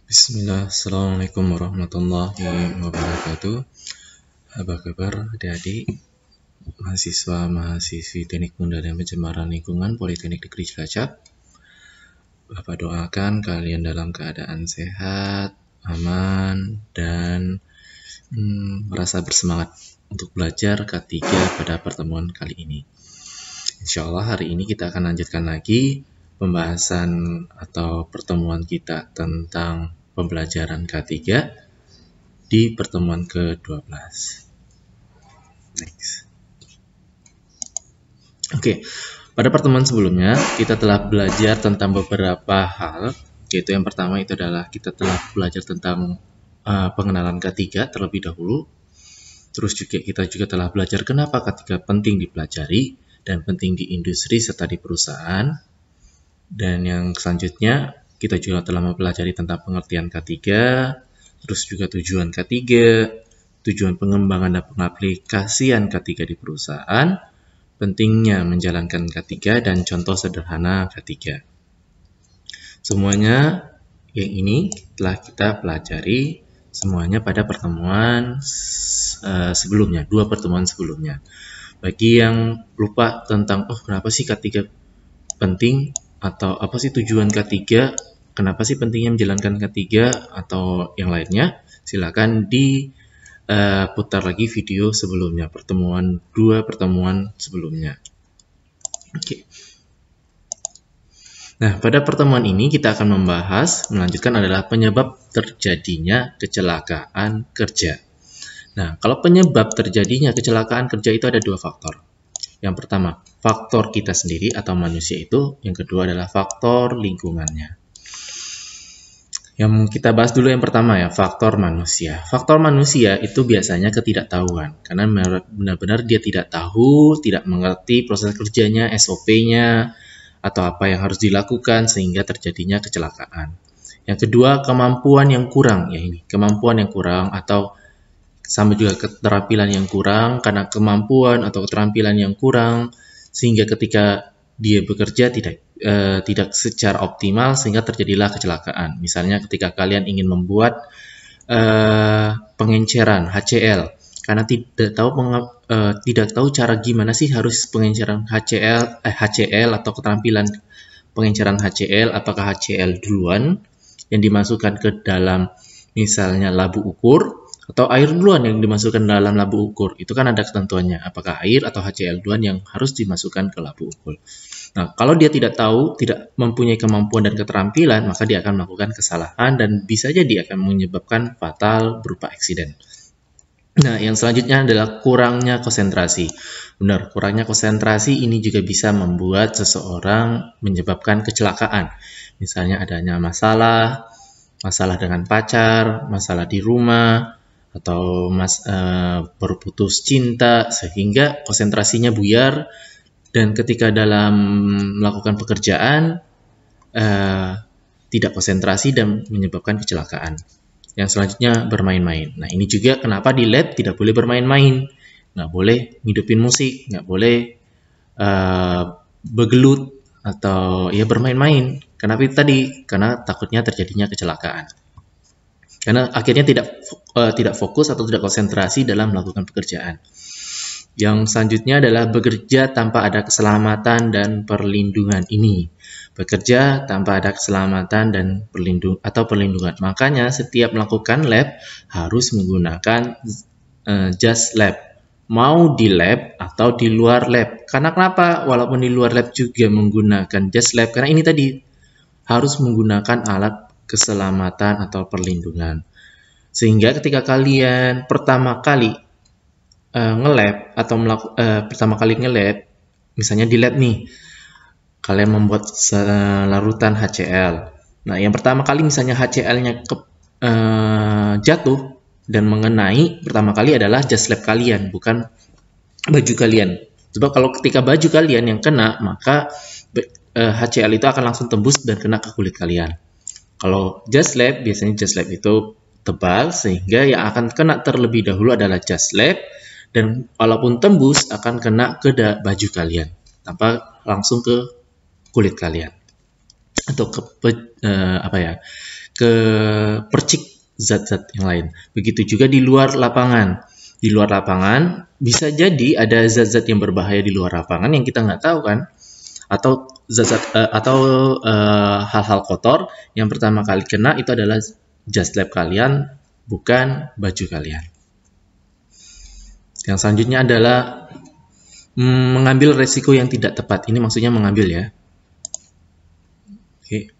Bismillah, Assalamualaikum warahmatullahi wabarakatuh. Apa kabar adik-adik, mahasiswa-mahasiswi Teknik Muda dan Pencemaran Lingkungan Politeknik Negeri Cilacap? Bapak doakan kalian dalam keadaan sehat, aman, dan merasa bersemangat untuk belajar K3 pada pertemuan kali ini. Insya Allah hari ini kita akan lanjutkan lagi pembahasan atau pertemuan kita tentang pembelajaran K3 di pertemuan ke-12. Next. Oke, pada pertemuan sebelumnya kita telah belajar tentang beberapa hal, yaitu yang pertama itu adalah kita telah belajar tentang pengenalan K3 terlebih dahulu. Terus kita juga telah belajar kenapa K3 penting dipelajari dan penting di industri serta di perusahaan. Dan yang selanjutnya kita juga telah mempelajari tentang pengertian K3, terus juga tujuan K3, tujuan pengembangan dan pengaplikasian K3 di perusahaan, pentingnya menjalankan K3, dan contoh sederhana K3. Semuanya yang ini telah kita pelajari semuanya pada pertemuan sebelumnya, 2 pertemuan sebelumnya. Bagi yang lupa tentang, kenapa sih K3 penting, atau apa sih tujuan K3, kenapa sih pentingnya menjalankan K3, atau yang lainnya, silakan diputar lagi video sebelumnya, 2 pertemuan sebelumnya. Oke. Nah, pada pertemuan ini kita akan melanjutkan adalah penyebab terjadinya kecelakaan kerja. Nah, kalau penyebab terjadinya kecelakaan kerja itu ada 2 faktor. Yang pertama, faktor kita sendiri atau manusia itu. Yang kedua adalah faktor lingkungannya. Yang kita bahas dulu yang pertama ya, faktor manusia. Faktor manusia itu biasanya ketidaktahuan. Karena benar-benar dia tidak tahu, tidak mengerti proses kerjanya, SOP-nya, atau apa yang harus dilakukan sehingga terjadinya kecelakaan. Yang kedua, kemampuan yang kurang. Ya ini, kemampuan yang kurang atau sama juga keterampilan yang kurang, karena kemampuan atau keterampilan yang kurang sehingga ketika dia bekerja tidak secara optimal sehingga terjadilah kecelakaan. Misalnya ketika kalian ingin membuat pengenceran HCl, karena tidak tahu cara gimana sih harus pengenceran HCl atau keterampilan pengenceran HCl, apakah HCl duluan yang dimasukkan ke dalam misalnya labu ukur, atau air duluan yang dimasukkan dalam labu ukur. Itu kan ada ketentuannya, apakah air atau HCl duluan yang harus dimasukkan ke labu ukur. Nah, kalau dia tidak tahu, tidak mempunyai kemampuan dan keterampilan, maka dia akan melakukan kesalahan dan bisa jadi akan menyebabkan fatal berupa eksiden. Nah, yang selanjutnya adalah kurangnya konsentrasi. Benar, kurangnya konsentrasi ini juga bisa membuat seseorang menyebabkan kecelakaan. Misalnya adanya masalah dengan pacar, masalah di rumah, atau berputus cinta sehingga konsentrasinya buyar, dan ketika dalam melakukan pekerjaan tidak konsentrasi dan menyebabkan kecelakaan. Yang selanjutnya bermain-main. Nah, ini juga kenapa di lab tidak boleh bermain-main, nggak boleh ngidupin musik, nggak boleh begelut atau ya bermain-main. Kenapa itu tadi? Karena takutnya terjadinya kecelakaan. Karena akhirnya tidak fokus atau tidak konsentrasi dalam melakukan pekerjaan. Yang selanjutnya adalah bekerja tanpa ada keselamatan dan perlindungan ini. Bekerja tanpa ada keselamatan dan perlindungan. Makanya setiap melakukan lab harus menggunakan jas lab. Mau di lab atau di luar lab. Karena kenapa? Walaupun di luar lab juga menggunakan jas lab. Karena ini tadi harus menggunakan alat keselamatan atau perlindungan. Sehingga ketika kalian pertama kali nge-lab atau pertama kali nge-lab, misalnya di lab nih, kalian membuat larutan HCl. Nah, yang pertama kali misalnya HCl-nya jatuh dan mengenai, pertama kali adalah jas lab kalian, bukan baju kalian. Sebab kalau ketika baju kalian yang kena, maka HCl itu akan langsung tembus dan kena ke kulit kalian. Kalau jas lab, biasanya jas lab itu tebal sehingga yang akan kena terlebih dahulu adalah jas lab, dan walaupun tembus akan kena ke baju kalian tanpa langsung ke kulit kalian. atau ke percik zat-zat yang lain. Begitu juga di luar lapangan. Di luar lapangan bisa jadi ada zat-zat yang berbahaya di luar lapangan yang kita nggak tahu kan, atau zat-zat hal-hal kotor yang pertama kali kena itu adalah jas lab kalian, bukan baju kalian. Yang selanjutnya adalah mengambil resiko yang tidak tepat. Ini maksudnya mengambil ya. Oke.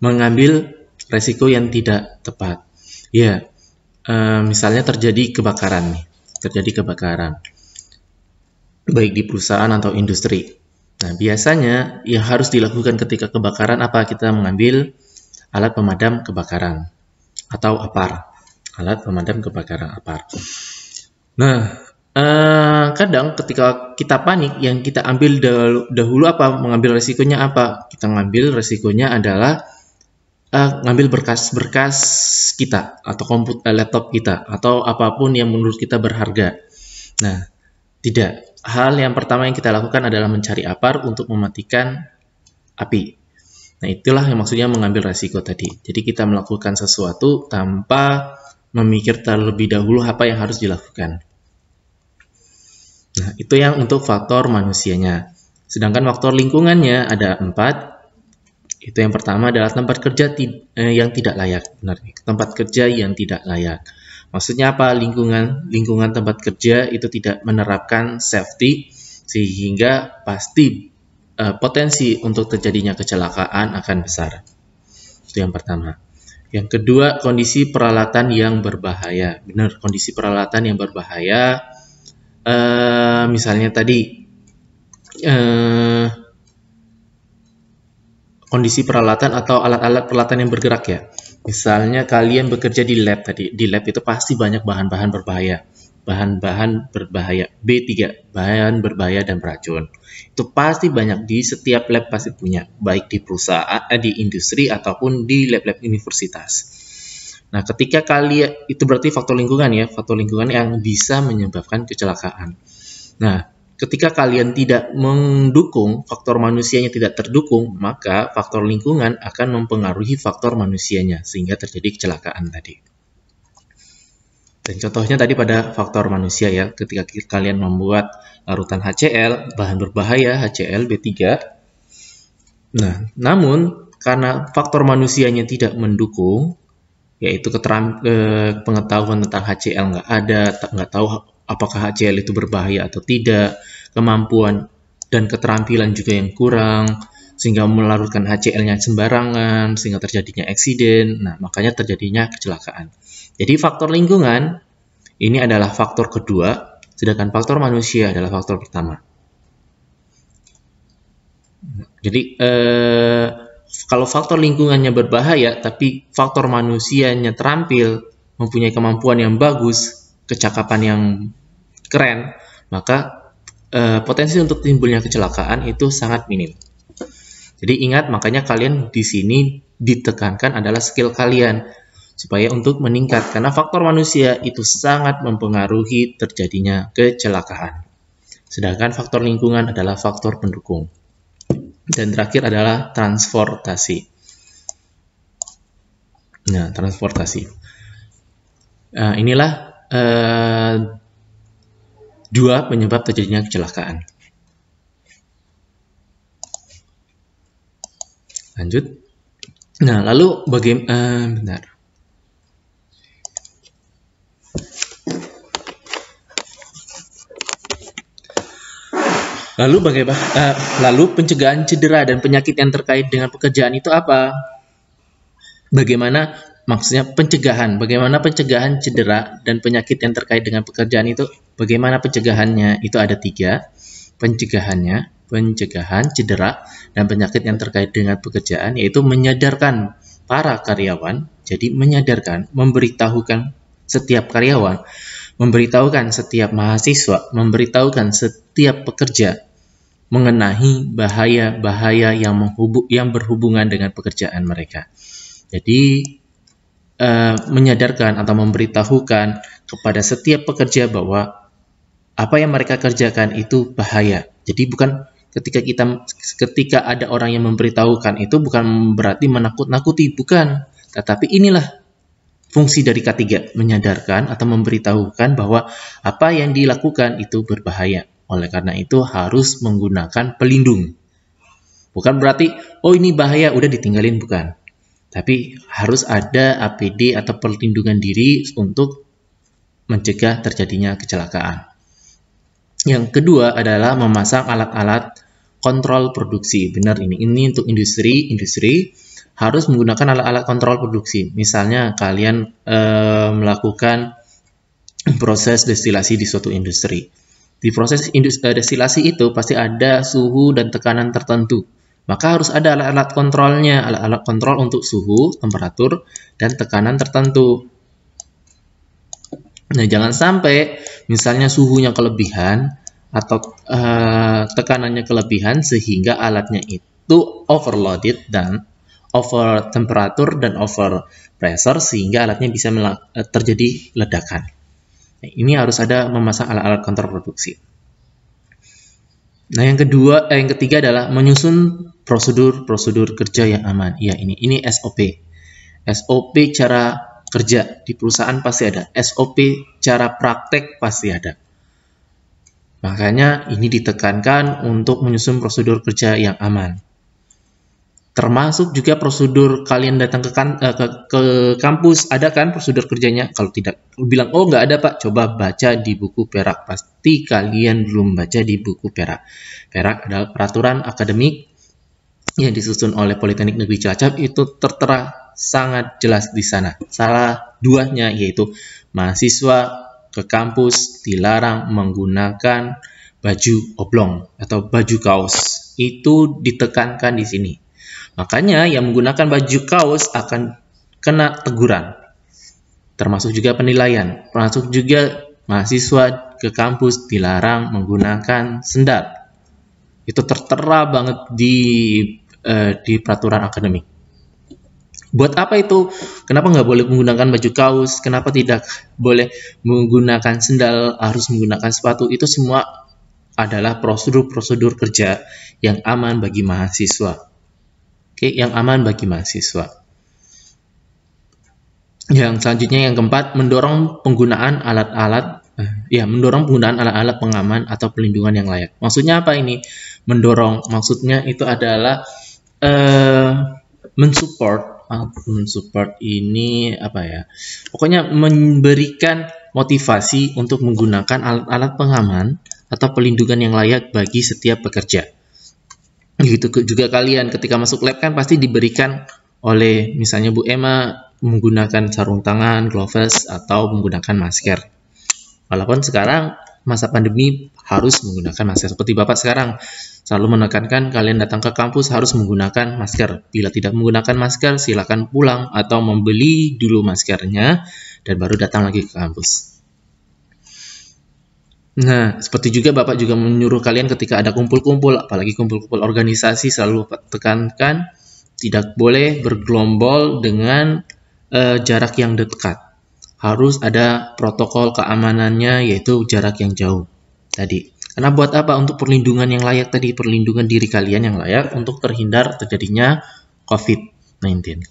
Mengambil resiko yang tidak tepat. Ya, misalnya terjadi kebakaran nih. Terjadi kebakaran. Baik di perusahaan atau industri. Nah, biasanya yang harus dilakukan ketika kebakaran apa? Kita mengambil alat pemadam kebakaran atau APAR. Alat pemadam kebakaran APAR. Nah, kadang ketika kita panik, yang kita ambil dahulu apa? Mengambil resikonya apa? Kita ngambil resikonya adalah ngambil berkas-berkas kita atau laptop kita atau apapun yang menurut kita berharga. Nah, tidak. Hal yang pertama yang kita lakukan adalah mencari APAR untuk mematikan api. Nah, itulah yang maksudnya mengambil resiko tadi. Jadi kita melakukan sesuatu tanpa memikir terlebih dahulu apa yang harus dilakukan. Nah, itu yang untuk faktor manusianya. Sedangkan faktor lingkungannya ada 4. Itu yang pertama adalah tempat kerja yang tidak layak. Benar, tempat kerja yang tidak layak. Maksudnya apa? Lingkungan tempat kerja itu tidak menerapkan safety, sehingga pasti potensi untuk terjadinya kecelakaan akan besar. Itu yang pertama. Yang kedua, kondisi peralatan yang berbahaya. Benar, kondisi peralatan yang berbahaya. Misalnya tadi kondisi peralatan atau alat-alat peralatan yang bergerak ya. Misalnya kalian bekerja di lab tadi. Di lab itu pasti banyak bahan-bahan berbahaya. Bahan-bahan berbahaya. B3, bahan berbahaya dan beracun. Itu pasti banyak, di setiap lab pasti punya. Baik di perusahaan, di industri, ataupun di lab-lab universitas. Nah, ketika kalian, itu berarti faktor lingkungan ya. Faktor lingkungan yang bisa menyebabkan kecelakaan. Nah, ketika kalian tidak mendukung, faktor manusianya tidak terdukung, maka faktor lingkungan akan mempengaruhi faktor manusianya, sehingga terjadi kecelakaan tadi. Dan contohnya tadi pada faktor manusia ya, ketika kalian membuat larutan HCl, bahan berbahaya HCl B3. Nah, namun karena faktor manusianya tidak mendukung, yaitu pengetahuan tentang HCl nggak ada, nggak tahu apakah HCl itu berbahaya atau tidak, kemampuan dan keterampilan juga yang kurang, sehingga melarutkan HCl-nya sembarangan, sehingga terjadinya eksiden. Nah, makanya terjadinya kecelakaan. Jadi faktor lingkungan ini adalah faktor kedua, sedangkan faktor manusia adalah faktor pertama. Jadi kalau faktor lingkungannya berbahaya, tapi faktor manusianya terampil, mempunyai kemampuan yang bagus, kecakapan yang keren, maka potensi untuk timbulnya kecelakaan itu sangat minim. Jadi ingat, makanya kalian di sini ditekankan adalah skill kalian supaya untuk meningkat, karena faktor manusia itu sangat mempengaruhi terjadinya kecelakaan. Sedangkan faktor lingkungan adalah faktor pendukung. Dan terakhir adalah transportasi. Nah, transportasi. Nah, inilah 2 penyebab terjadinya kecelakaan. Lanjut. Nah, lalu bagaimana? Lalu pencegahan cedera dan penyakit yang terkait dengan pekerjaan itu apa? Bagaimana maksudnya pencegahan? Bagaimana pencegahan cedera dan penyakit yang terkait dengan pekerjaan itu? Bagaimana pencegahannya? Itu ada 3 pencegahannya. Pencegahan cedera dan penyakit yang terkait dengan pekerjaan, yaitu menyadarkan para karyawan. Jadi menyadarkan, memberitahukan setiap karyawan, memberitahukan setiap mahasiswa, memberitahukan setiap pekerja mengenai bahaya-bahaya yang berhubungan dengan pekerjaan mereka. Jadi menyadarkan atau memberitahukan kepada setiap pekerja bahwa apa yang mereka kerjakan itu bahaya. Jadi bukan ketika ada orang yang memberitahukan itu bukan berarti menakut-nakuti, bukan. Tetapi inilah fungsi dari K3, menyadarkan atau memberitahukan bahwa apa yang dilakukan itu berbahaya. Oleh karena itu harus menggunakan pelindung. Bukan berarti, oh ini bahaya, udah ditinggalin, bukan. Tapi harus ada APD atau perlindungan diri untuk mencegah terjadinya kecelakaan. Yang kedua adalah memasang alat-alat kontrol produksi. Benar ini untuk industri harus menggunakan alat-alat kontrol produksi. Misalnya kalian melakukan proses destilasi di suatu industri. Di proses destilasi itu pasti ada suhu dan tekanan tertentu. Maka harus ada alat-alat kontrolnya, alat-alat kontrol untuk suhu, temperatur, dan tekanan tertentu. Nah, jangan sampai misalnya suhunya kelebihan atau tekanannya kelebihan sehingga alatnya itu overloaded dan over temperatur dan over pressure sehingga alatnya bisa terjadi ledakan. Nah, ini harus ada memasang alat-alat kontrol produksi. Nah, yang ketiga adalah menyusun prosedur kerja yang aman. Ya, ini SOP. SOP cara kerja di perusahaan pasti ada. SOP cara praktek pasti ada. Makanya ini ditekankan untuk menyusun prosedur kerja yang aman. Termasuk juga prosedur kalian datang ke kampus, ada kan prosedur kerjanya? Kalau tidak, bilang, oh nggak ada Pak, coba baca di buku Perak. Pasti kalian belum baca di buku Perak. Perak adalah peraturan akademik yang disusun oleh Politeknik Negeri Cilacap, itu tertera sangat jelas di sana. Salah duanya yaitu mahasiswa ke kampus dilarang menggunakan baju oblong atau baju kaos. Itu ditekankan di sini. Makanya yang menggunakan baju kaos akan kena teguran. Termasuk juga penilaian. Termasuk juga mahasiswa ke kampus dilarang menggunakan sendal. Itu tertera banget di peraturan akademik. Buat apa itu? Kenapa nggak boleh menggunakan baju kaos? Kenapa tidak boleh menggunakan sendal? Harus menggunakan sepatu? Itu semua adalah prosedur-prosedur kerja yang aman bagi mahasiswa. Oke, yang aman bagi mahasiswa. Yang selanjutnya yang keempat, mendorong penggunaan alat-alat pengaman atau pelindungan yang layak. Maksudnya apa ini? Mendorong, maksudnya itu adalah mensupport ini apa ya? Pokoknya memberikan motivasi untuk menggunakan alat-alat pengaman atau pelindungan yang layak bagi setiap pekerja. Gitu juga kalian ketika masuk lab kan pasti diberikan oleh misalnya Bu Emma menggunakan sarung tangan, gloves atau menggunakan masker. Walaupun sekarang masa pandemi harus menggunakan masker. Seperti Bapak sekarang selalu menekankan kalian datang ke kampus harus menggunakan masker. Bila tidak menggunakan masker, silakan pulang atau membeli dulu maskernya dan baru datang lagi ke kampus. Nah, seperti juga Bapak juga menyuruh kalian ketika ada kumpul-kumpul, apalagi kumpul-kumpul organisasi, selalu tekankan tidak boleh bergerombol dengan jarak yang dekat. Harus ada protokol keamanannya, yaitu jarak yang jauh tadi. Karena buat apa? Untuk perlindungan yang layak tadi, perlindungan diri kalian yang layak untuk terhindar terjadinya COVID-19.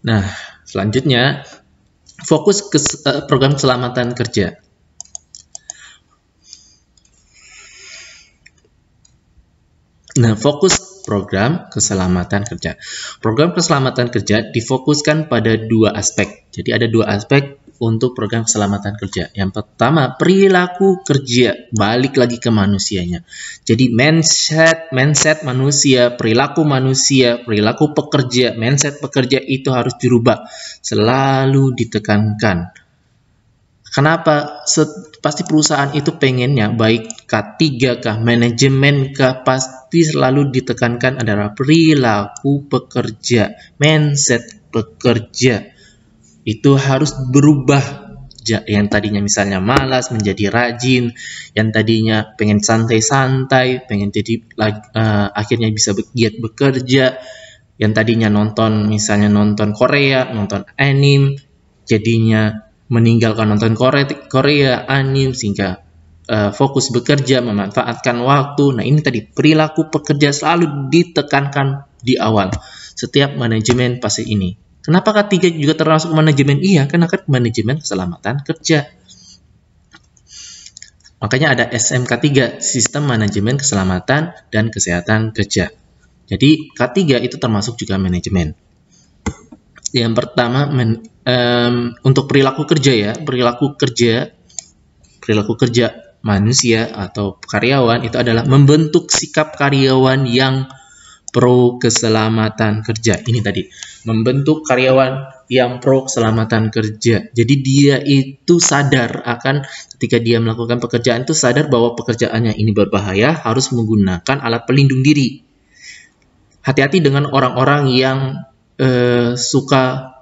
Nah, selanjutnya fokus ke program keselamatan kerja. Nah, fokus program keselamatan kerja. Program keselamatan kerja difokuskan pada dua aspek. Jadi ada dua aspek untuk program keselamatan kerja. Yang pertama, perilaku kerja, balik lagi ke manusianya. Jadi mindset manusia, perilaku pekerja, mindset pekerja itu harus dirubah. Selalu ditekankan. Kenapa? Pasti perusahaan itu pengennya baik K3 kah, manajemen kah, pasti selalu ditekankan adalah perilaku pekerja, mindset pekerja. Itu harus berubah. Yang tadinya misalnya malas menjadi rajin, yang tadinya pengen santai-santai, pengen jadi akhirnya bisa giat bekerja, yang tadinya nonton Korea, nonton anime, jadinya meninggalkan nonton Korea, anime, sehingga fokus bekerja, memanfaatkan waktu. Nah, ini tadi perilaku pekerja selalu ditekankan di awal setiap manajemen pasti ini. Kenapa K3 juga termasuk manajemen? Iya, karena kan manajemen keselamatan kerja. Makanya ada SMK3, Sistem Manajemen Keselamatan dan Kesehatan Kerja. Jadi K3 itu termasuk juga manajemen. Yang pertama untuk perilaku kerja ya, perilaku kerja manusia atau karyawan itu adalah membentuk sikap karyawan yang pro keselamatan kerja. Ini tadi, membentuk karyawan yang pro keselamatan kerja. Jadi dia itu sadar akan ketika dia melakukan pekerjaan itu sadar bahwa pekerjaannya ini berbahaya, harus menggunakan alat pelindung diri. Hati-hati dengan orang-orang yang suka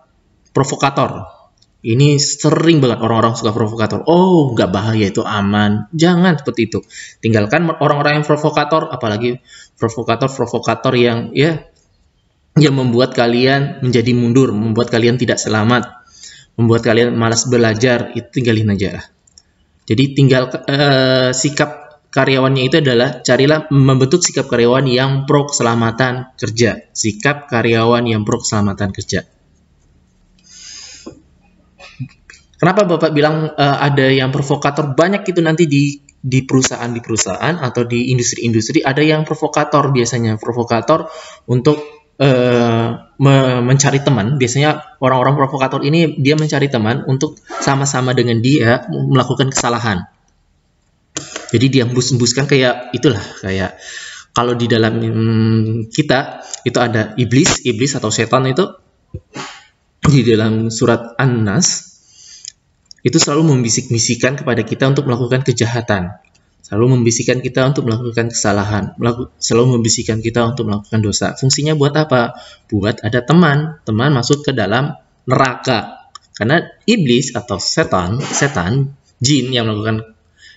provokator. Ini sering banget orang-orang suka provokator. Oh, nggak bahaya, itu aman. Jangan seperti itu. Tinggalkan orang-orang yang provokator, apalagi provokator yang membuat kalian menjadi mundur, membuat kalian tidak selamat, membuat kalian malas belajar. Itu tinggalin aja. Jadi sikap karyawannya itu adalah carilah membentuk sikap karyawan yang pro keselamatan kerja. Sikap karyawan yang pro keselamatan kerja. Kenapa Bapak bilang ada yang provokator? Banyak itu nanti di perusahaan atau di industri-industri ada yang provokator, biasanya provokator untuk mencari teman. Biasanya orang-orang provokator ini dia mencari teman untuk sama-sama dengan dia melakukan kesalahan. Jadi dia embus-embuskan kayak kalau di dalam kita itu ada iblis atau setan itu di dalam surat An-Nas. Itu selalu membisik-bisikkan kepada kita untuk melakukan kejahatan, selalu membisikkan kita untuk melakukan kesalahan, selalu membisikkan kita untuk melakukan dosa. Fungsinya buat apa? Buat ada teman masuk ke dalam neraka. Karena iblis atau setan, jin yang melakukan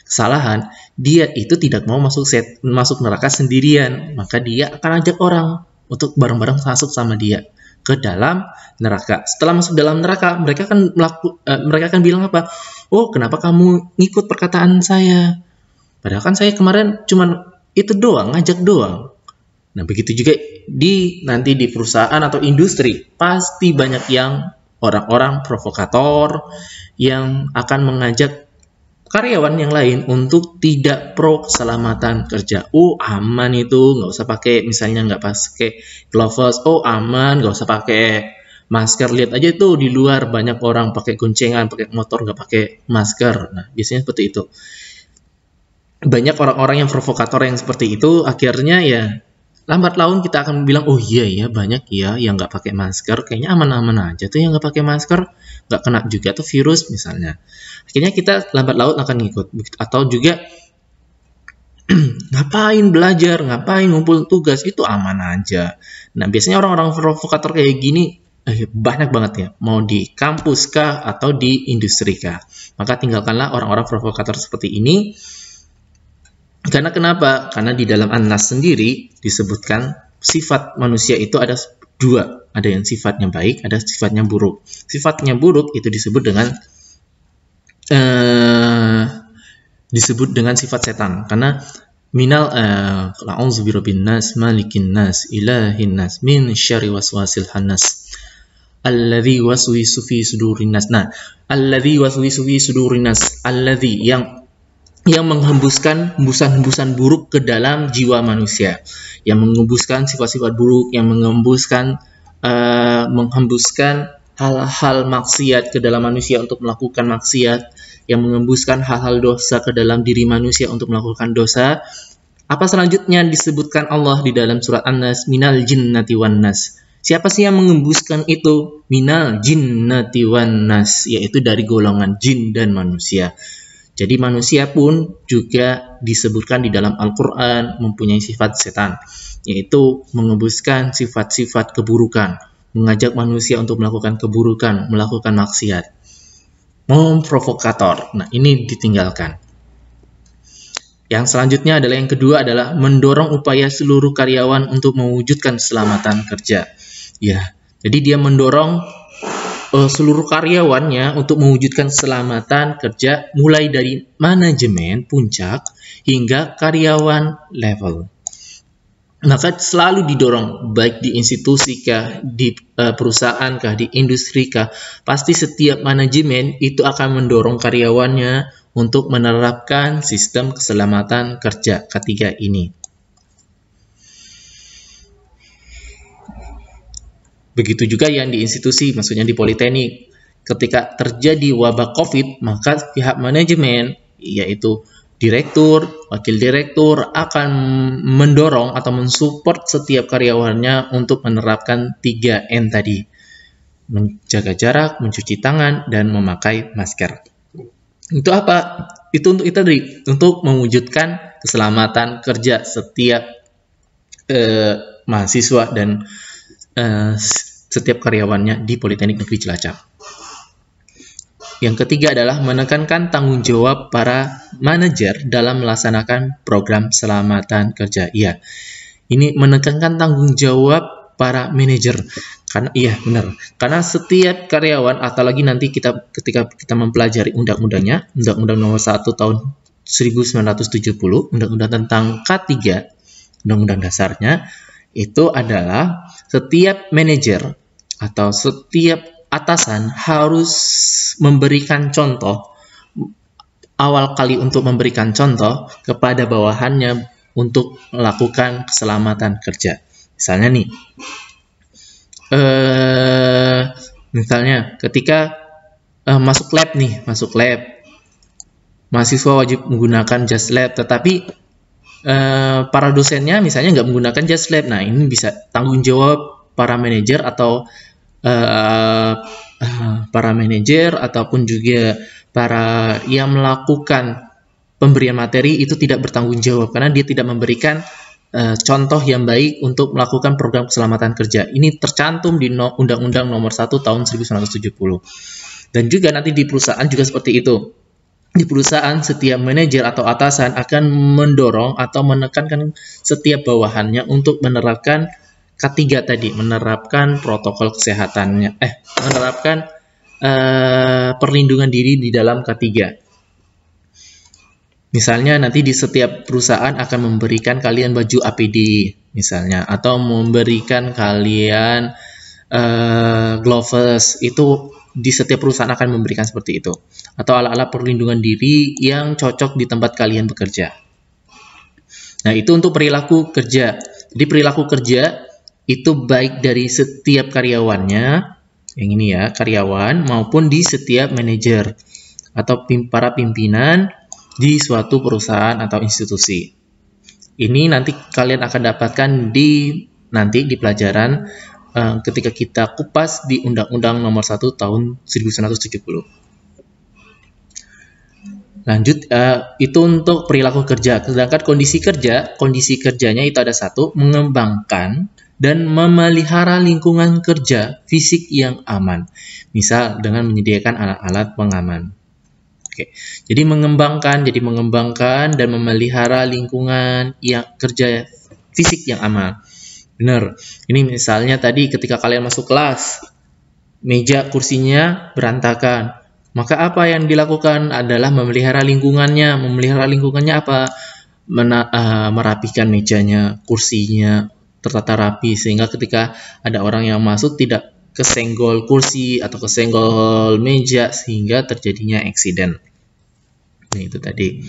kesalahan, dia itu tidak mau masuk neraka sendirian, maka dia akan ajak orang untuk bareng-bareng masuk sama dia ke dalam neraka. Setelah masuk dalam neraka, mereka akan bilang apa? Oh, kenapa kamu ngikut perkataan saya? Padahal kan saya kemarin cuman itu doang, ngajak doang. Nah, begitu juga nanti di perusahaan atau industri, pasti banyak yang orang-orang provokator yang akan mengajak karyawan yang lain untuk tidak pro keselamatan kerja. Oh, aman itu, nggak usah pakai, misalnya nggak pakai gloves. Oh, aman, nggak usah pakai masker. Lihat aja tuh di luar banyak orang pakai goncengan, pakai motor nggak pakai masker. Nah, biasanya seperti itu. Banyak orang-orang yang provokator yang seperti itu, akhirnya ya lambat laun kita akan bilang, oh iya ya, banyak ya yang nggak pakai masker, kayaknya aman-aman aja tuh yang nggak pakai masker, nggak kena juga tuh virus misalnya. Akhirnya kita lambat laun akan ngikut. Atau juga ngapain belajar, ngapain ngumpul tugas, itu aman aja. Nah, biasanya orang-orang provokator kayak gini banyak banget ya, mau di kampus kah atau di industri kah. Maka tinggalkanlah orang-orang provokator seperti ini. Karena kenapa? Karena di dalam An-Nas sendiri disebutkan sifat manusia itu ada dua. Ada yang sifatnya baik, ada sifatnya buruk. Sifatnya buruk itu disebut dengan sifat setan. Karena la'udzu birabbin nas, malikin nas, ilahin nas, min syarri waswasil khannas. Alladzi waswisu fi sudurin nas. Nah, alladzi waswisu fi sudurin nas, alladzi yang menghembuskan hembusan-hembusan buruk ke dalam jiwa manusia, yang menghembuskan sifat-sifat buruk, yang menghembuskan hal-hal maksiat ke dalam manusia untuk melakukan maksiat, yang menghembuskan hal-hal dosa ke dalam diri manusia untuk melakukan dosa. Apa selanjutnya disebutkan Allah di dalam surat An-Nas? Minal jinnati wan nas. Siapa sih yang menghembuskan itu? Minal jinnati wan nas, yaitu dari golongan jin dan manusia. Jadi manusia pun juga disebutkan di dalam Al-Quran mempunyai sifat setan, yaitu menghembuskan sifat-sifat keburukan, mengajak manusia untuk melakukan keburukan, melakukan maksiat, memprovokator. Nah, ini ditinggalkan. Yang selanjutnya adalah yang kedua adalah mendorong upaya seluruh karyawan untuk mewujudkan keselamatan kerja. Ya, jadi dia mendorong seluruh karyawannya untuk mewujudkan keselamatan kerja mulai dari manajemen puncak hingga karyawan level. Maka selalu didorong, baik di institusi kah, di perusahaan kah, di industri kah, pasti setiap manajemen itu akan mendorong karyawannya untuk menerapkan sistem keselamatan kerja ketiga ini. Begitu juga yang di institusi, maksudnya di politeknik. Ketika terjadi wabah COVID, maka pihak manajemen, yaitu direktur, wakil direktur akan mendorong atau mensupport setiap karyawannya untuk menerapkan 3M tadi. Menjaga jarak, mencuci tangan, dan memakai masker. Itu apa? Itu untuk mewujudkan keselamatan kerja setiap mahasiswa dan setiap karyawannya di Politeknik Negeri Cilacap. Yang ketiga adalah menekankan tanggung jawab para manajer dalam melaksanakan program keselamatan kerja. Iya, ini menekankan tanggung jawab para manajer. Karena iya benar. Karena setiap karyawan, atau lagi nanti ketika kita mempelajari undang-undangnya, Undang-Undang Nomor 1 Tahun 1970, Undang-Undang tentang K3, Undang-Undang dasarnya, itu adalah setiap manajer atau setiap atasan harus memberikan contoh, awal kali untuk memberikan contoh kepada bawahannya untuk melakukan keselamatan kerja. Misalnya nih, misalnya ketika masuk lab, mahasiswa wajib menggunakan jas lab, tetapi para dosennya misalnya nggak menggunakan jas lab. Nah, ini bisa tanggung jawab para manajer atau ataupun juga para yang melakukan pemberian materi itu tidak bertanggung jawab karena dia tidak memberikan contoh yang baik untuk melakukan program keselamatan kerja. Ini tercantum di Undang-Undang Nomor 1 Tahun 1970. Dan juga nanti di perusahaan juga seperti itu. Di perusahaan, setiap manajer atau atasan akan mendorong atau menekankan setiap bawahannya untuk menerapkan K3 tadi, menerapkan protokol kesehatannya, menerapkan perlindungan diri di dalam K3. Misalnya nanti di setiap perusahaan akan memberikan kalian baju APD misalnya, atau memberikan kalian gloves, itu di setiap perusahaan akan memberikan seperti itu, atau alat-alat perlindungan diri yang cocok di tempat kalian bekerja. Nah, itu untuk perilaku kerja. Jadi perilaku kerja itu baik dari setiap karyawannya, yang ini ya, karyawan, maupun di setiap manajer atau para pimpinan di suatu perusahaan atau institusi. Ini nanti kalian akan dapatkan di pelajaran ketika kita kupas di Undang-Undang Nomor 1 Tahun 1970. Lanjut, itu untuk perilaku kerja. Sedangkan kondisi kerjanya itu ada satu, mengembangkan dan memelihara lingkungan kerja fisik yang aman. Misal dengan menyediakan alat-alat pengaman. Oke. Jadi mengembangkan dan memelihara lingkungan yang kerja fisik yang aman. Benar. Ini misalnya tadi ketika kalian masuk kelas, meja kursinya berantakan. Maka apa yang dilakukan adalah memelihara lingkungannya. Memelihara lingkungannya apa? Merapikan mejanya, kursinya tertata rapi, sehingga ketika ada orang yang masuk tidak kesenggol kursi atau kesenggol meja sehingga terjadinya eksiden. Nah, itu tadi.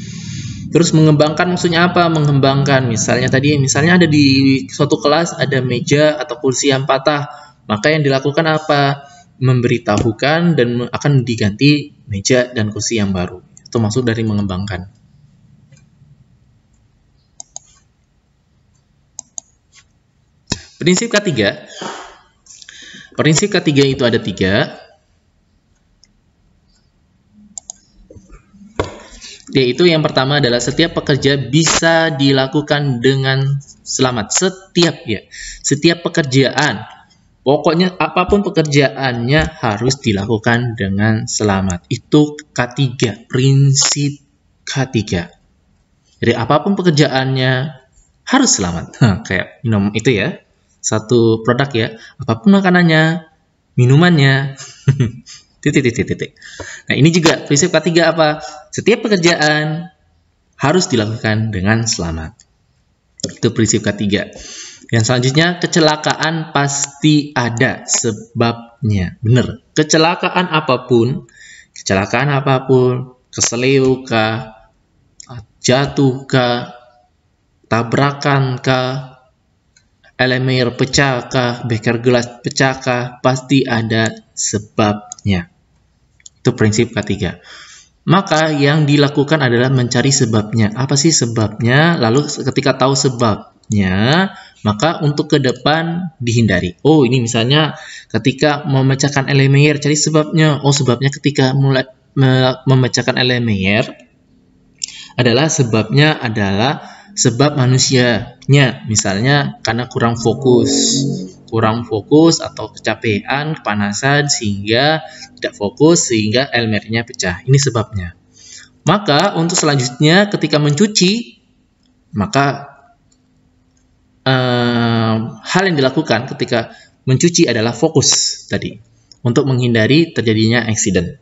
Terus mengembangkan maksudnya apa? Mengembangkan misalnya ada di suatu kelas ada meja atau kursi yang patah, maka yang dilakukan apa? Memberitahukan dan akan diganti meja dan kursi yang baru. Itu maksud dari mengembangkan. Prinsip ketiga itu ada 3, yaitu yang pertama adalah setiap pekerja bisa dilakukan dengan selamat. Setiap pekerjaan, pokoknya apapun pekerjaannya harus dilakukan dengan selamat. Itu K3, prinsip K3. Jadi apapun pekerjaannya harus selamat. Kayak minum itu ya, satu produk ya, apapun makanannya, minumannya. Titik. Nah, ini juga prinsip ketiga apa? Setiap pekerjaan harus dilakukan dengan selamat. Itu prinsip ketiga. Yang selanjutnya, kecelakaan pasti ada sebabnya. Benar. Kecelakaan apapun, keseleo kah, jatuh kah, tabrakan kah, elemer pecah kah, beker gelas pecah kah, pasti ada sebabnya. Itu prinsip ketiga. Maka yang dilakukan adalah mencari sebabnya. Apa sih sebabnya? Lalu ketika tahu sebabnya, maka untuk ke depan dihindari. Oh, ini misalnya ketika memecahkan elemer, cari sebabnya. Oh, sebabnya ketika mulai memecahkan elemer adalah sebab manusianya. Misalnya karena kurang fokus atau kecapean, kepanasan sehingga tidak fokus sehingga elemernya pecah. Ini sebabnya. Maka untuk selanjutnya ketika mencuci, maka hal yang dilakukan ketika mencuci adalah fokus tadi untuk menghindari terjadinya accident.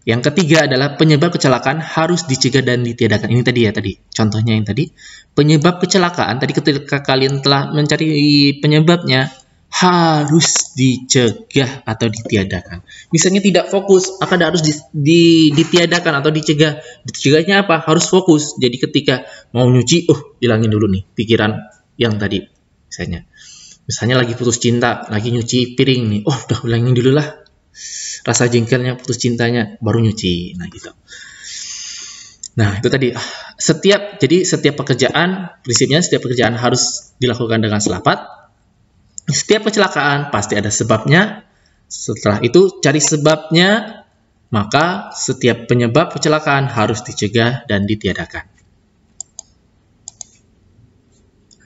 Yang ketiga adalah penyebab kecelakaan harus dicegah dan ditiadakan. Ini tadi ya, contohnya yang tadi. Penyebab kecelakaan, tadi ketika kalian telah mencari penyebabnya, harus dicegah atau ditiadakan. Misalnya tidak fokus, akan harus ditiadakan atau dicegah. Dicegahnya apa? Harus fokus. Jadi ketika mau nyuci, hilangin dulu nih pikiran yang tadi. Misalnya lagi putus cinta, lagi nyuci piring nih. Udah hilangin dulu lah. Rasa jengkelnya, putus cintanya, baru nyuci. Nah, gitu. Nah, itu tadi. Setiap pekerjaan, prinsipnya setiap pekerjaan harus dilakukan dengan selamat. Setiap kecelakaan pasti ada sebabnya. Setelah itu, cari sebabnya, maka setiap penyebab kecelakaan harus dicegah dan ditiadakan.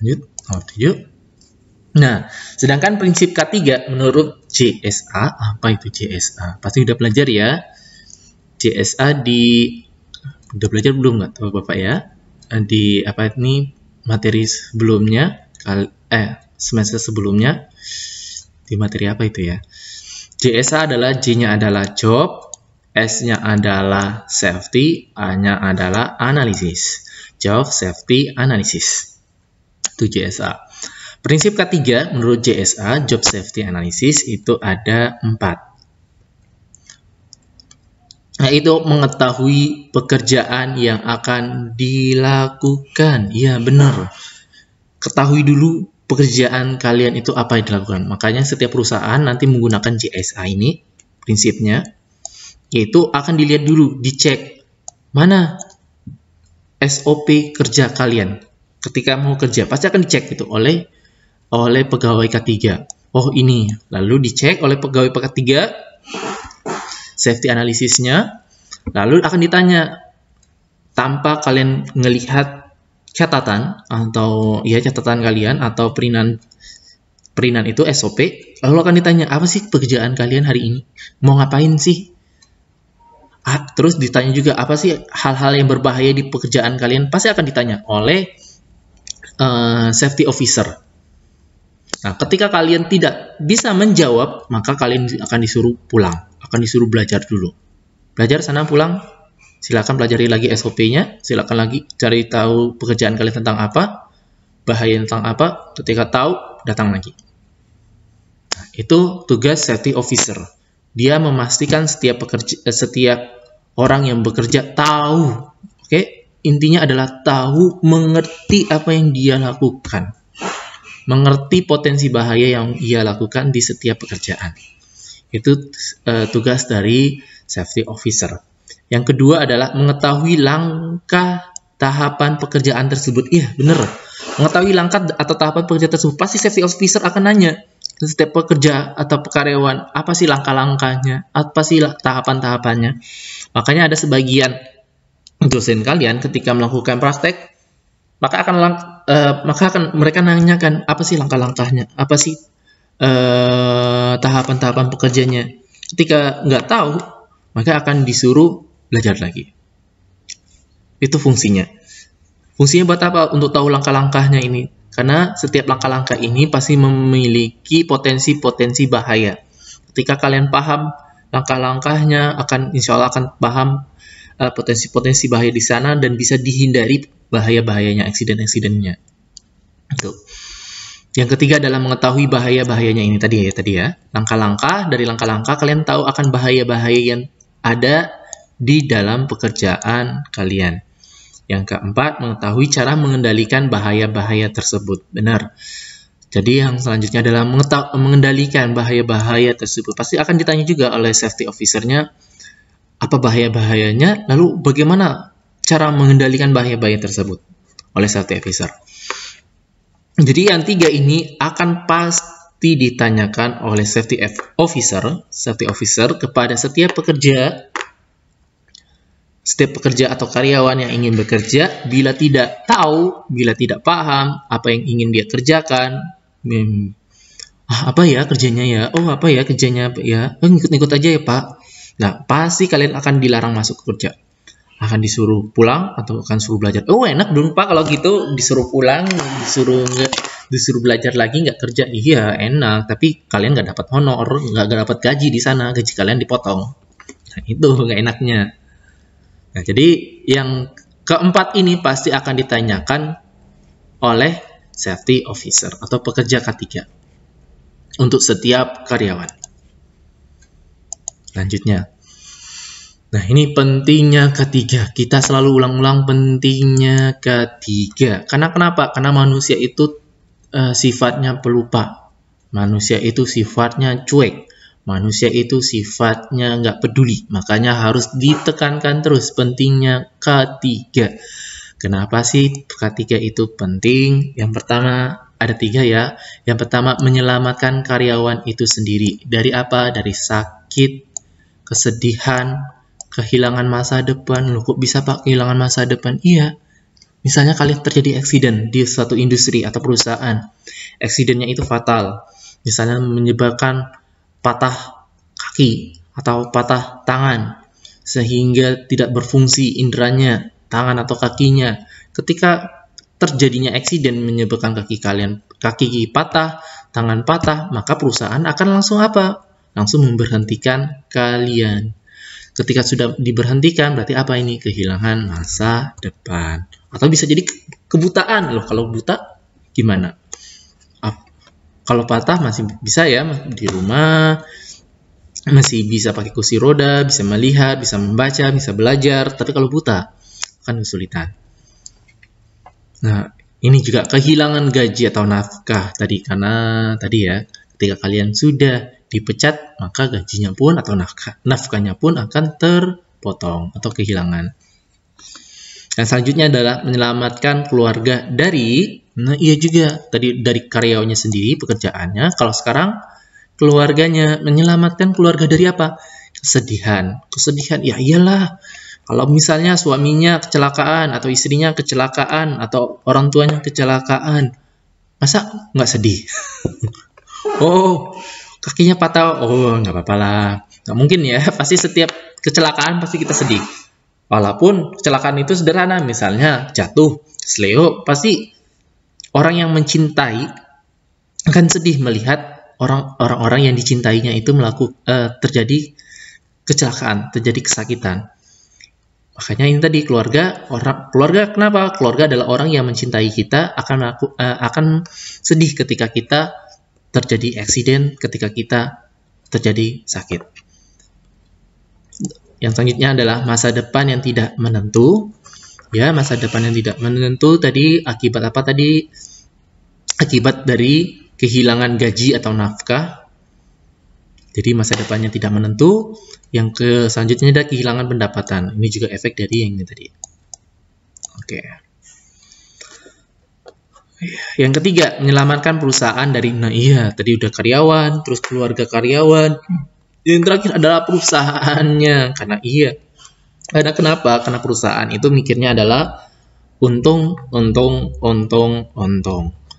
Lanjut. Nah, sedangkan prinsip ketiga menurut JSA, apa itu JSA? Pasti udah belajar ya. JSA udah belajar belum nggak Bapak ya? Di materi sebelumnya, semester sebelumnya, di materi apa itu ya? JSA adalah J-nya adalah job, S-nya adalah safety, A-nya adalah analysis. Job, safety, analysis. Itu JSA. Prinsip ketiga menurut JSA, Job Safety Analysis, itu ada 4. Yaitu mengetahui pekerjaan yang akan dilakukan. Iya, benar. Ketahui dulu pekerjaan kalian itu apa yang dilakukan. Makanya setiap perusahaan nanti menggunakan JSA ini, prinsipnya, yaitu akan dilihat dulu, dicek mana SOP kerja kalian. Ketika mau kerja, pasti akan dicek gitu oleh pegawai K3. Oh, ini. Lalu dicek oleh pegawai K3 safety analisisnya. Lalu akan ditanya tanpa kalian melihat catatan atau catatan kalian atau perinan itu SOP. Lalu akan ditanya, apa sih pekerjaan kalian hari ini? Mau ngapain sih? Terus ditanya juga, apa sih hal-hal yang berbahaya di pekerjaan kalian? Pasti akan ditanya oleh safety officer. Nah, ketika kalian tidak bisa menjawab, maka kalian akan disuruh pulang, akan disuruh belajar dulu. Belajar sana pulang, silakan pelajari lagi SOP-nya, silakan lagi cari tahu pekerjaan kalian tentang apa, bahaya tentang apa, ketika tahu, datang lagi. Nah, itu tugas safety officer. Dia memastikan setiap orang yang bekerja tahu, intinya adalah tahu, mengerti apa yang dia lakukan. Mengerti potensi bahaya yang ia lakukan di setiap pekerjaan. Itu tugas dari safety officer. Yang kedua adalah mengetahui langkah tahapan pekerjaan tersebut. Iya, benar. Mengetahui langkah atau tahapan pekerjaan tersebut. Pasti safety officer akan nanya ke setiap pekerja atau karyawan, apa sih langkah-langkahnya, apa sih tahapan-tahapannya. Makanya ada sebagian dosen kalian ketika melakukan praktek, maka akan mereka nanyakan, apa sih langkah-langkahnya, apa sih tahapan-tahapan pekerjaannya. Ketika nggak tahu, maka akan disuruh belajar lagi. Itu fungsinya. Fungsinya buat apa? Untuk tahu langkah-langkahnya ini. Karena setiap langkah-langkah ini pasti memiliki potensi-potensi bahaya. Ketika kalian paham langkah-langkahnya, insya Allah akan paham potensi-potensi bahaya di sana dan bisa dihindari bahaya-bahayanya, eksiden-eksidennya. Itu. Yang ketiga adalah mengetahui bahaya-bahayanya ini tadi ya. Langkah-langkah, dari langkah-langkah kalian tahu akan bahaya-bahaya yang ada di dalam pekerjaan kalian. Yang keempat, mengetahui cara mengendalikan bahaya-bahaya tersebut. Benar. Jadi yang selanjutnya adalah mengendalikan bahaya-bahaya tersebut. Pasti akan ditanya juga oleh safety officer-nya, apa bahaya-bahayanya, lalu bagaimana cara mengendalikan bahaya-bahaya tersebut oleh safety officer. Jadi yang tiga ini akan pasti ditanyakan oleh safety officer kepada setiap pekerja atau karyawan yang ingin bekerja. Bila tidak tahu, bila tidak paham apa yang ingin dia kerjakan, apa ya kerjanya ya, apa ya kerjanya ya, ngikut-ngikut aja ya Pak. Nah, pasti kalian akan dilarang masuk kerja. Akan disuruh pulang atau akan suruh belajar. Enak dong Pak kalau gitu, disuruh pulang, disuruh belajar lagi, nggak kerja. Iya enak, tapi kalian nggak dapat honor, nggak dapat gaji di sana, gaji kalian dipotong. Nah, itu nggak enaknya. Nah, jadi yang keempat ini pasti akan ditanyakan oleh safety officer atau pekerja K3 untuk setiap karyawan. Lanjutnya. Nah, ini pentingnya ketiga. Kita selalu ulang-ulang pentingnya ketiga. Karena kenapa? Karena manusia itu sifatnya pelupa. Manusia itu sifatnya cuek. Manusia itu sifatnya nggak peduli. Makanya harus ditekankan terus pentingnya ketiga. Kenapa sih ketiga itu penting? Yang pertama, ada tiga ya. Yang pertama, menyelamatkan karyawan itu sendiri. Dari apa? Dari sakit, kesedihan, kehilangan masa depan. Loh, kok bisa Pak kehilangan masa depan? Iya. Misalnya kalian terjadi eksiden di suatu industri atau perusahaan. Eksidennya itu fatal. Misalnya menyebabkan patah kaki atau patah tangan sehingga tidak berfungsi inderanya, tangan atau kakinya. Ketika terjadinya eksiden menyebabkan kaki patah, tangan patah, maka perusahaan akan langsung apa? Langsung memberhentikan kalian. Ketika sudah diberhentikan, berarti apa ini? Kehilangan masa depan. Atau bisa jadi kebutaan. Loh, kalau buta gimana? Kalau patah masih bisa ya, di rumah, masih bisa pakai kursi roda, bisa melihat, bisa membaca, bisa belajar. Tapi kalau buta, kan kesulitan. Nah, ini juga kehilangan gaji atau nafkah tadi. Karena tadi ya, ketika kalian sudah dipecat, maka gajinya pun atau nafkahnya pun akan terpotong atau kehilangan. Dan selanjutnya adalah menyelamatkan keluarga dari, iya juga, tadi dari karyawannya sendiri, pekerjaannya. Kalau sekarang, keluarganya, menyelamatkan keluarga dari apa? Kesedihan, ya iyalah. Kalau misalnya suaminya kecelakaan, atau istrinya kecelakaan, atau orang tuanya kecelakaan, masa nggak sedih? Kakinya patah, nggak apa-apa lah. Nggak mungkin ya, pasti setiap kecelakaan pasti kita sedih. Walaupun kecelakaan itu sederhana, misalnya jatuh, sleo, pasti orang yang mencintai akan sedih melihat orang-orang yang dicintainya itu terjadi kecelakaan, terjadi kesakitan. Makanya ini tadi keluarga kenapa? Keluarga adalah orang yang mencintai kita akan sedih ketika kita terjadi eksiden, ketika kita terjadi sakit. Yang selanjutnya adalah masa depan yang tidak menentu. Ya, masa depan yang tidak menentu tadi akibat apa tadi? Akibat dari kehilangan gaji atau nafkah. Jadi masa depannya tidak menentu. Yang selanjutnya adalah kehilangan pendapatan. Ini juga efek dari yang ini tadi. Oke. Yang ketiga, menyelamatkan perusahaan dari, tadi udah karyawan, terus keluarga karyawan. Yang terakhir adalah perusahaannya. Karena kenapa? Karena perusahaan itu mikirnya adalah untung.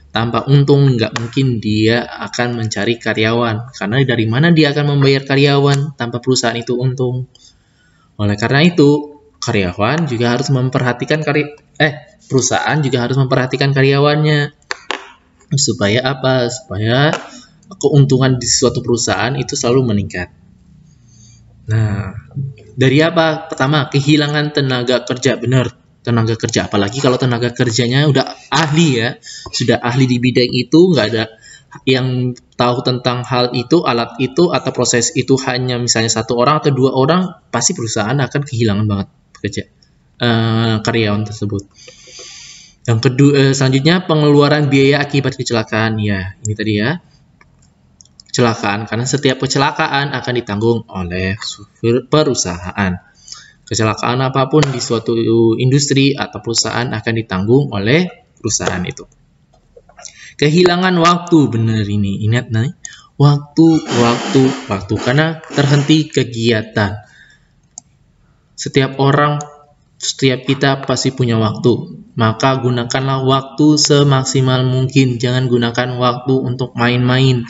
Tanpa untung, nggak mungkin dia akan mencari karyawan. Karena dari mana dia akan membayar karyawan tanpa perusahaan itu untung? Oleh karena itu, karyawan juga harus memperhatikan perusahaan juga harus memperhatikan karyawannya. Supaya apa? Supaya keuntungan di suatu perusahaan itu selalu meningkat. Nah, dari apa? Pertama, kehilangan tenaga kerja. Benar, tenaga kerja. Apalagi kalau tenaga kerjanya udah ahli ya, sudah ahli di bidang itu, nggak ada yang tahu tentang hal itu, alat itu, atau proses itu hanya misalnya 1 orang atau 2 orang, pasti perusahaan akan kehilangan banget pekerja karyawan tersebut. Yang kedua, selanjutnya pengeluaran biaya akibat kecelakaan. Ya, ini tadi ya. Kecelakaan, karena setiap kecelakaan akan ditanggung oleh perusahaan. Kecelakaan apapun di suatu industri atau perusahaan akan ditanggung oleh perusahaan itu. Kehilangan waktu, benar ini. Ingat nih, waktu, karena terhenti kegiatan. Setiap kita pasti punya waktu. Maka gunakanlah waktu semaksimal mungkin. Jangan gunakan waktu untuk main-main.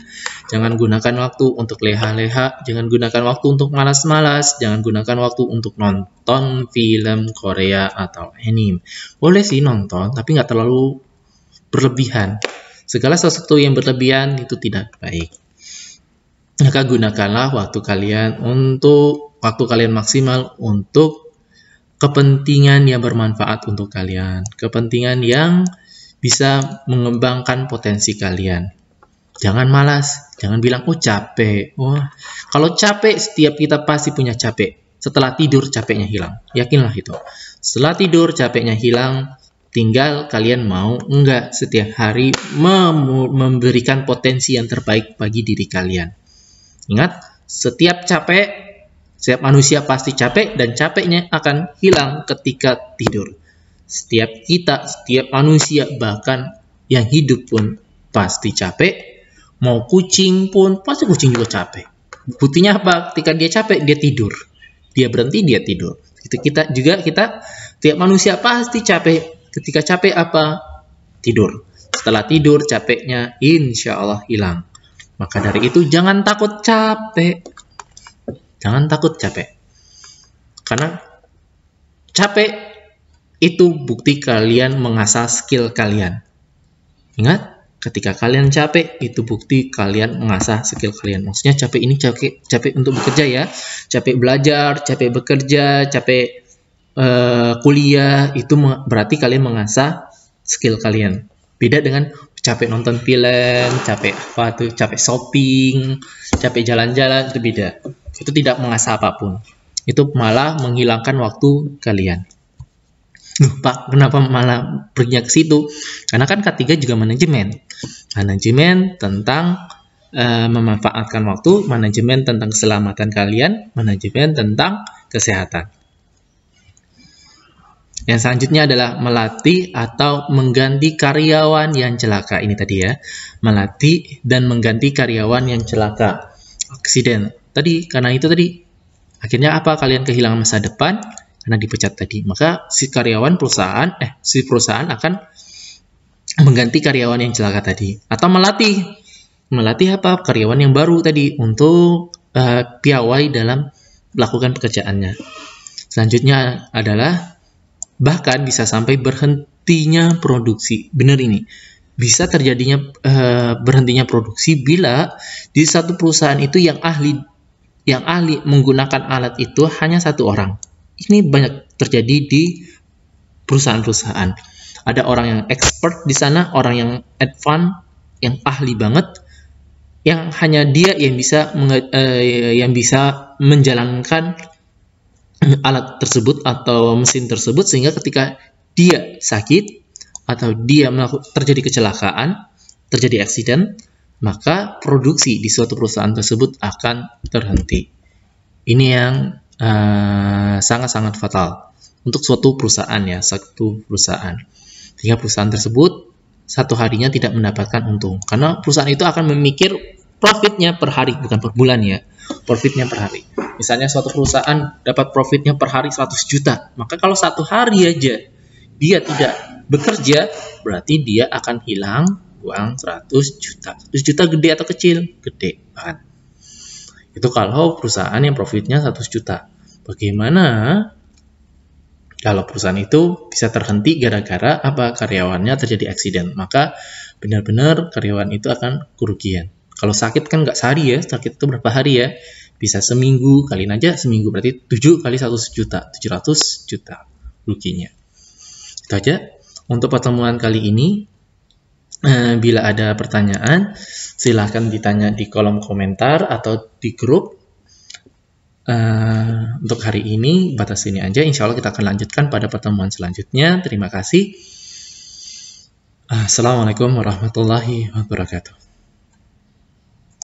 Jangan gunakan waktu untuk leha-leha. Jangan gunakan waktu untuk malas-malas. Jangan gunakan waktu untuk nonton film Korea atau anime. Boleh sih nonton, tapi nggak terlalu berlebihan. Segala sesuatu yang berlebihan itu tidak baik. Maka gunakanlah waktu kalian maksimal untuk kepentingan yang bermanfaat untuk kalian, kepentingan yang bisa mengembangkan potensi kalian. Jangan malas, jangan bilang capek. Kalau capek, setiap kita pasti punya capek. Setelah tidur capeknya hilang, yakinlah itu. Setelah tidur capeknya hilang, tinggal kalian mau enggak setiap hari memberikan potensi yang terbaik bagi diri kalian. Ingat, setiap manusia pasti capek, dan capeknya akan hilang ketika tidur. Setiap manusia, bahkan yang hidup pun pasti capek. Mau kucing pun, pasti kucing juga capek. Buktinya apa? Ketika dia capek, dia tidur. Dia berhenti, dia tidur. Kita, tiap manusia pasti capek. Ketika capek apa? Tidur. Setelah tidur, capeknya insya Allah hilang. Maka dari itu, jangan takut capek. Jangan takut capek. Karena capek itu bukti kalian mengasah skill kalian. Ingat, ketika kalian capek, itu bukti kalian mengasah skill kalian. Maksudnya capek ini capek untuk bekerja ya. Capek belajar, capek bekerja, capek kuliah, itu berarti kalian mengasah skill kalian. Beda dengan capek nonton film, capek shopping, capek jalan-jalan, itu beda. Itu tidak mengasah apapun. Itu malah menghilangkan waktu kalian. Pak, kenapa malah perginya ke situ? Karena kan K3 juga manajemen. Manajemen tentang memanfaatkan waktu, manajemen tentang keselamatan kalian, manajemen tentang kesehatan. Yang selanjutnya adalah melatih atau mengganti karyawan yang celaka. Ini tadi ya, melatih dan mengganti karyawan yang celaka. Aksiden. Karena itu tadi, akhirnya apa? Kalian kehilangan masa depan karena dipecat tadi. Maka si perusahaan akan mengganti karyawan yang celaka tadi. Atau melatih apa? Karyawan yang baru tadi untuk piawai dalam melakukan pekerjaannya. Selanjutnya adalah bahkan bisa sampai berhentinya produksi. Benar ini. Bisa terjadinya berhentinya produksi bila di satu perusahaan itu yang ahli menggunakan alat itu hanya 1 orang. Ini banyak terjadi di perusahaan-perusahaan. Ada orang yang expert di sana, orang yang advance, yang ahli banget, yang hanya dia yang bisa menjalankan alat tersebut atau mesin tersebut, sehingga ketika dia sakit atau dia terjadi kecelakaan, terjadi aksiden, maka produksi di suatu perusahaan tersebut akan terhenti. Ini yang sangat-sangat fatal untuk suatu perusahaan ya, sehingga perusahaan tersebut satu harinya tidak mendapatkan untung, karena perusahaan itu akan memikir profitnya per hari, bukan per bulan ya, profitnya per hari. Misalnya suatu perusahaan dapat profitnya per hari 100 juta, maka kalau 1 hari aja dia tidak bekerja, berarti dia akan hilang uang 100 juta. 100 juta gede atau kecil? Gede kan. Itu kalau perusahaan yang profitnya 100 juta. Bagaimana Kalau perusahaan itu bisa terhenti gara-gara apa? Karyawannya terjadi accident. Maka benar-benar karyawan itu akan kerugian. Kalau sakit kan nggak sehari ya, sakit itu berapa hari ya? Bisa seminggu, kaliin aja seminggu, berarti 7 kali 1 juta, 700 juta ruginya. Itu aja untuk pertemuan kali ini. Bila ada pertanyaan, silahkan ditanya di kolom komentar atau di grup. Untuk hari ini batas ini aja. Insya Allah kita akan lanjutkan pada pertemuan selanjutnya. Terima kasih. Assalamualaikum warahmatullahi wabarakatuh.